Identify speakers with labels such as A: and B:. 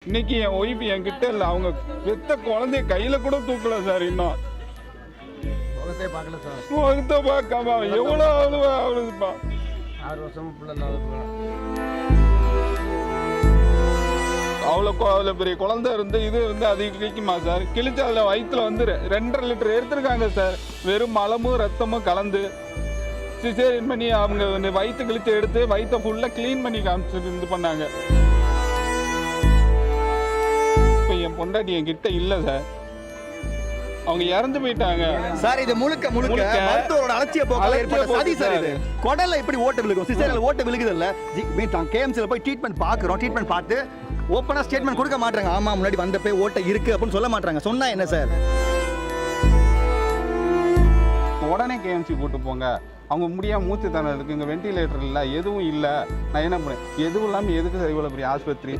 A: இன்னைக்கு என் ஒய்ஃப் என்கிட்ட இல்லை, அவங்க பெத்த குழந்தைய கையில் கூட தூக்கல சார். இன்னும்
B: முகத்தை பார்க்கல சார்.
A: முகத்தை பார்க்காம எவ்வளோ அவ்வளோதுப்பா.
B: 6 வருஷமும் பிள்ளை
A: அவ்வளோ பெரிய குழந்தை இருந்து இது வந்து அது கிழிக்குமா சார்? கிழிச்சு அதில் வயிற்றுல வந்து 2.5 லிட்டர் எடுத்துருக்காங்க சார். வெறும் மலமும் ரத்தமும் கலந்து சிசேரியன் பண்ணி அவங்க வயிற்று கிழிச்சு எடுத்து வயிற்றை ஃபுல்லாக க்ளீன் பண்ணி காமிச்சிட்டு இது பண்ணாங்க. இப்போ என் பொண்டாட்டி என்கிட்ட இல்லை சார், அவங்க இறந்து போயிட்டாங்க
C: சார். இது முழுக்க மருத்துவரோட அலட்சிய போக்கால ஏற்பட்ட சதி சார். இது குடல்ல எப்படி ஓட்ட விழுகும், சிசேரியன்ல ஓட்ட விழுகுது இல்ல. கேஎம்சில போய் ட்ரீட்மெண்ட் பார்க்குறோம், ட்ரீட்மெண்ட் பார்த்து ஓப்பனா ஸ்டேட்மெண்ட் கொடுக்க மாட்டாங்க. ஆமா முன்னாடி வந்தப்பே ஓட்ட இருக்கு அப்படின்னு சொல்ல மாட்டாங்க. சொன்னா என்ன சார்?
A: உடனே கேஎம்சி கூட்டு போங்க, அவங்க முடியாம மூச்சு தானே இருக்கு, இங்கே வெண்டிலேட்டர் இல்லை, எதுவும் இல்லை. நான் என்ன பண்ணேன், எதுவும் இல்லாமல் எதுக்கு சார் இவ்வளோ பெரிய ஆஸ்பத்திரி?